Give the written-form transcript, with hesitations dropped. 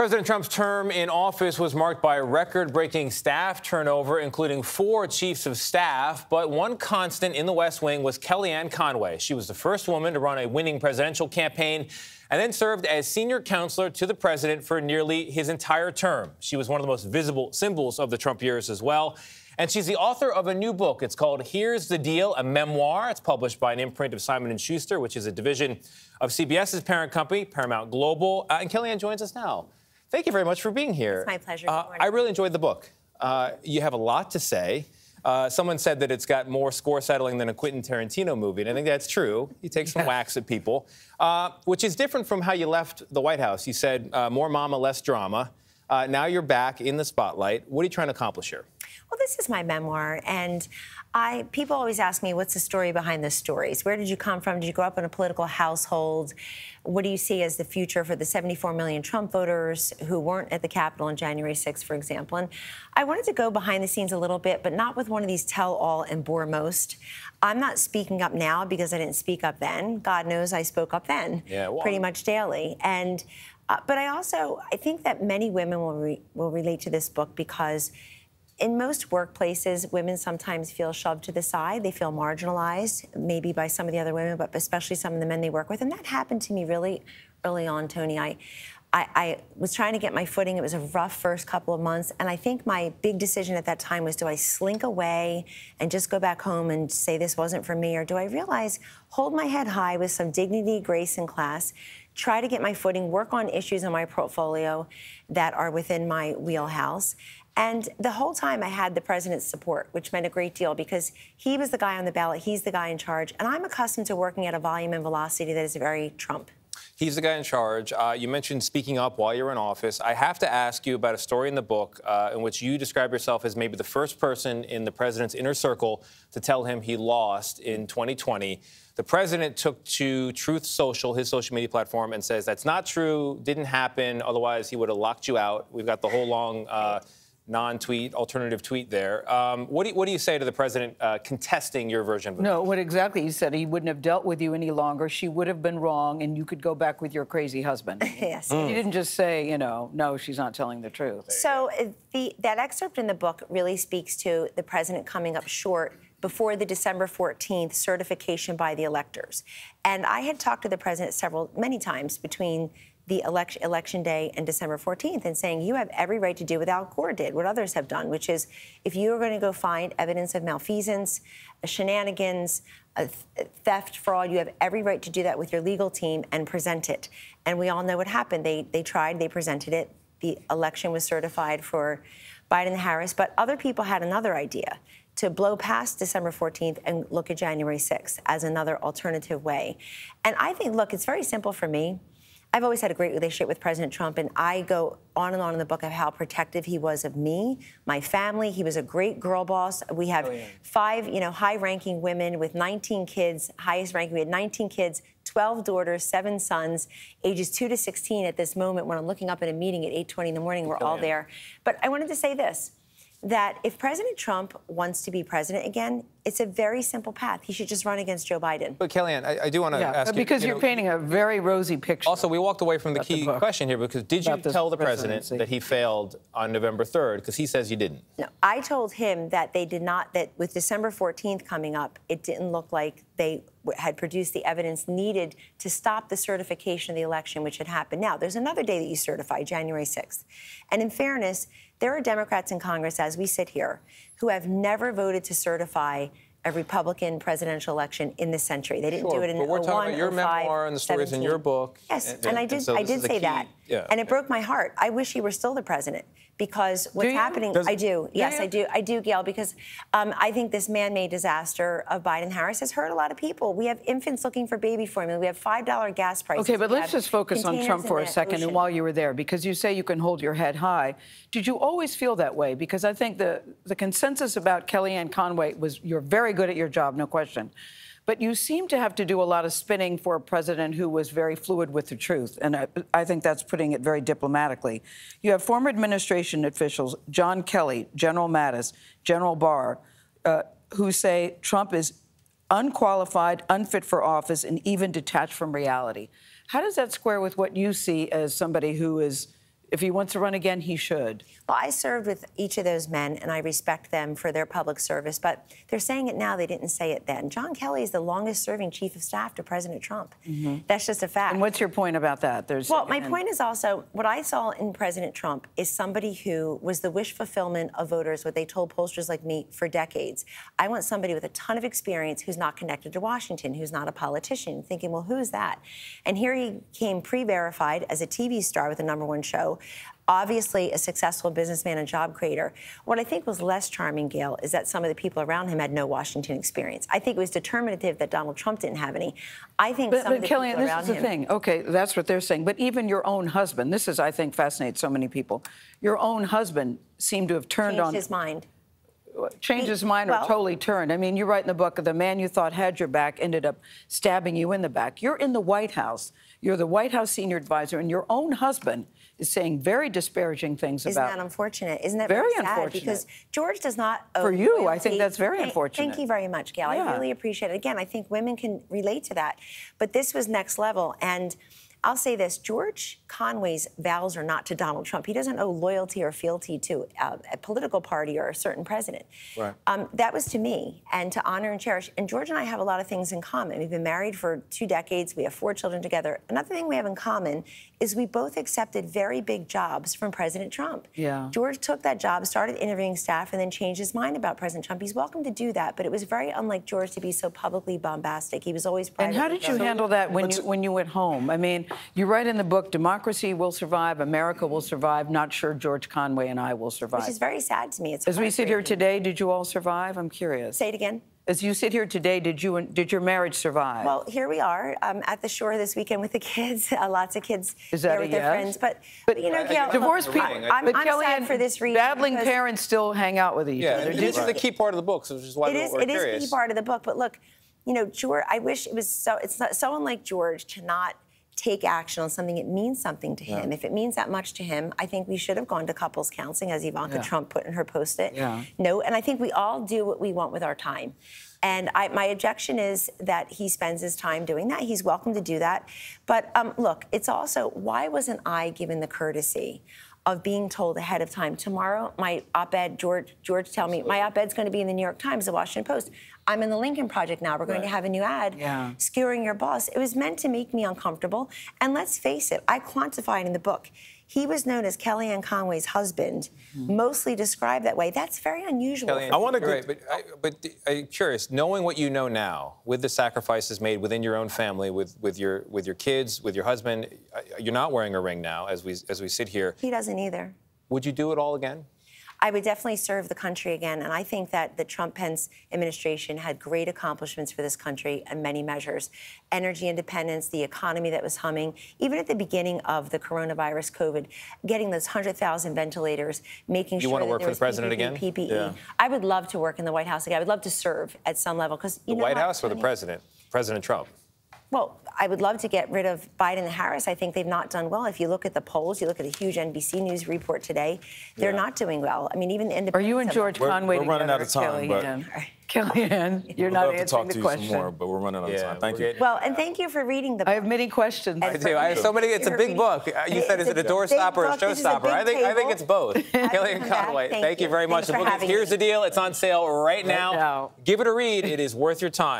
President Trump's term in office was marked by record-breaking staff turnover, including 4 chiefs of staff. But one constant in the West Wing was Kellyanne Conway. She was the first woman to run a winning presidential campaign and then served as senior counselor to the president for nearly his entire term. She was one of the most visible symbols of the Trump years as well. And she's the author of a new book. It's called Here's the Deal, a memoir. It's published by an imprint of Simon & Schuster, which is a division of CBS's parent company, Paramount Global. And Kellyanne joins us now. Thank you very much for being here. It's my pleasure. I really enjoyed the book. You have a lot to say. Someone said that it's got more score settling than a Quentin Tarantino movie, and I think that's true. You take some whacks at people, which is different from how you left the White House. You said more mama, less drama. Now you're back in the spotlight. What are you trying to accomplish here? Well, this is my memoir, and people always ask me, what's the story behind the stories? Where did you come from? Did you grow up in a political household? What do you see as the future for the 74 million Trump voters who weren't at the Capitol on January 6th, for example? And I wanted to go behind the scenes a little bit, but not with one of these tell-all and bore most. I'm not speaking up now because I didn't speak up then. God knows I spoke up then, pretty much daily. And but I think that many women will relate to this book because in most workplaces, women sometimes feel shoved to the side. They feel marginalized, maybe by some of the other women, but especially some of the men they work with. And that happened to me really early on, Tony. I was trying to get my footing. It was a rough first couple of months. And I think my big decision at that time was, do I slink away and just go back home and say this wasn't for me? Or do I realize, hold my head high with some dignity, grace, and class, try to get my footing, work on issues in my portfolio that are within my wheelhouse? And the whole time I had the president's support, which meant a great deal because he was the guy on the ballot, he's the guy in charge, and I'm accustomed to working at a volume and velocity that is very Trump. He's the guy in charge. You mentioned speaking up while you were in office. I have to ask you about a story in the book in which you describe yourself as maybe the first person in the president's inner circle to tell him he lost in 2020. The president took to Truth Social, his social media platform, and says that's not true, didn't happen, otherwise he would have locked you out. We've got the whole long non-tweet, alternative tweet there. What do you say to the president contesting your version of it? No, what exactly he said, he wouldn't have dealt with you any longer. She would have been wrong, and you could go back with your crazy husband. Yes. He didn't just say, you know, no, she's not telling the truth. So that excerpt in the book really speaks to the president coming up short before the December 14th certification by the electors. And I had talked to the president many times between the election day and December 14th and saying, you have every right to do what Al Gore did, what others have done, which is if you are going to go find evidence of malfeasance, shenanigans, theft, fraud, you have every right to do that with your legal team and present it. And we all know what happened. They tried, they presented it. The election was certified for Biden and Harris, but other people had another idea, to blow past December 14th and look at January 6th as another alternative way. And I think, look, it's very simple for me. I've always had a great relationship with President Trump, and I go on and on in the book of how protective he was of me, my family. He was a great girl boss. We have 5, high-ranking women with 19 kids, highest ranking. We had 19 kids, 12 daughters, 7 sons, ages 2 to 16 at this moment when I'm looking up at a meeting at 8:20 in the morning. We're all there. But I wanted to say this, that if President Trump wants to be president again, it's a very simple path. He should just run against Joe Biden. But Kellyanne, I do want to ask you... Because you're painting a very rosy picture. Also, we walked away from the key question here, because did you tell the president that he failed on November 3rd? Because he says you didn't. No, I told him that they did not, that with December 14th coming up, it didn't look like they had produced the evidence needed to stop the certification of the election, which had happened. Now, there's another day that you certify, January 6th. And in fairness, there are Democrats in Congress, as we sit here, who have never voted to certify a Republican presidential election in this century. They didn't do it in 01, 05, 17. But we're talking about your memoir and the stories in your book. Yes, and I did say that. Yeah. And it broke my heart. I wish he were still the president, because what's happening... I do. Yes, I do. I do, Gayle, because I think this man-made disaster of Biden-Harris has hurt a lot of people. We have infants looking for baby formula. We have $5 gas prices. Okay, but let's just focus on Trump for a second and while you were there, because you say you can hold your head high. Did you always feel that way? Because I think the consensus about Kellyanne Conway was you're very good at your job, no question. But you seem to have to do a lot of spinning for a president who was very fluid with the truth, and I think that's putting it very diplomatically. You have former administration officials, John Kelly, General Mattis, General Barr, who say Trump is unqualified, unfit for office, and even detached from reality. How does that square with what you see as somebody who is If he wants to run again, he should. Well, I served with each of those men, and I respect them for their public service, but they're saying it now. They didn't say it then. John Kelly is the longest-serving chief of staff to President Trump. That's just a fact. And what's your point about that? Well, my point is also, what I saw in President Trump is somebody who was the wish fulfillment of voters, what they told pollsters like me for decades. I want somebody with a ton of experience who's not connected to Washington, who's not a politician, thinking, well, who is that? And here he came pre-verified as a TV star with a #1 show, obviously a successful businessman and job creator. What I think was less charming, Gayle, is that some of the people around him had no Washington experience. I think it was determinative that Donald Trump didn't have any. I think some of the Kellyanne, people around him... this is the thing. Okay, that's what they're saying. But even your own husband, this is, I think, fascinates so many people. Your own husband seemed to have turned on... Changed his mind. Changed his mind or totally turned. I mean, you write in the book, the man you thought had your back ended up stabbing you in the back. You're in the White House. You're the White House senior advisor, and your own husband is saying very disparaging things about... Isn't that unfortunate? Isn't that very sad? unfortunate? Because George does not owe For you, loyalty. I think that's very unfortunate. Thank you very much, Gayle. Yeah. I really appreciate it. Again, I think women can relate to that. But this was next level. And I'll say this, George Conway's vows are not to Donald Trump. He doesn't owe loyalty or fealty to a political party or a certain president. Right. That was to me, and to honor and cherish. And George and I have a lot of things in common. We've been married for 2 decades. We have 4 children together. Another thing we have in common is we both accepted very big jobs from President Trump. Yeah. George took that job, started interviewing staff, and then changed his mind about President Trump. He's welcome to do that, but it was very unlike George to be so publicly bombastic. He was always private. And how did you handle that when you went home? I mean, you write in the book, democracy will survive, America will survive. Not sure George Conway and I will survive. Which is very sad to me. It's As we sit here today, did you all survive? I'm curious. Say it again. As you sit here today, did your marriage survive? Well, here we are at the shore this weekend with the kids. Lots of kids is that there with their friends. But you know, Gayle, divorced people. I'm sad for this reason. Battling parents still hang out with each other. This is the key part of the book, which is why we're curious. It is the key part of the book. But look, you know, George, I wish it was so. It's not so unlike George to not take action on something that means something to him. If it means that much to him, I think we should have gone to couples counseling, as Ivanka Trump put in her post-it note. And I think we all do what we want with our time. And my objection is that he spends his time doing that. He's welcome to do that. But look, it's also, why wasn't I given the courtesy of being told ahead of time, tomorrow, my op-ed, George tell me, my op-ed's going to be in the New York Times, the Washington Post. I'm in the Lincoln Project now. We're going to have a new ad skewering your boss. It was meant to make me uncomfortable. And let's face it, I quantified in the book. He was known as Kellyanne Conway's husband, mostly described that way. That's very unusual. Kellyanne, I want to agree, but I'm curious, knowing what you know now, with the sacrifices made within your own family, with your kids, with your husband, you're not wearing a ring now as we sit here. He doesn't either. Would you do it all again? I would definitely serve the country again, and I think that the Trump-Pence administration had great accomplishments for this country in many measures. Energy independence, the economy that was humming, even at the beginning of the coronavirus, COVID, getting those 100,000 ventilators, making sure that there was PPE. You want to work for the president again? PPE. Yeah. I would love to work in the White House again. I would love to serve at some level, because you know the White House or the president? President Trump. Well, I would love to get rid of Biden and Harris. I think they've not done well. If you look at the polls, you look at a huge NBC News report today, they're not doing well. I mean, even the independents... Are you and George Conway we're running out of time, Kellyanne, you're not answering the question. Some more, but we're running out of time. Thank you. Well, and thank you for reading the book. I have many questions. I do. I have so many. It's a big book. You said, is it a doorstopper or a showstopper? I think it's both. Kellyanne Conway, thank you very much. The book is Here's the Deal. It's on sale right now. Give it a read. It is worth your time.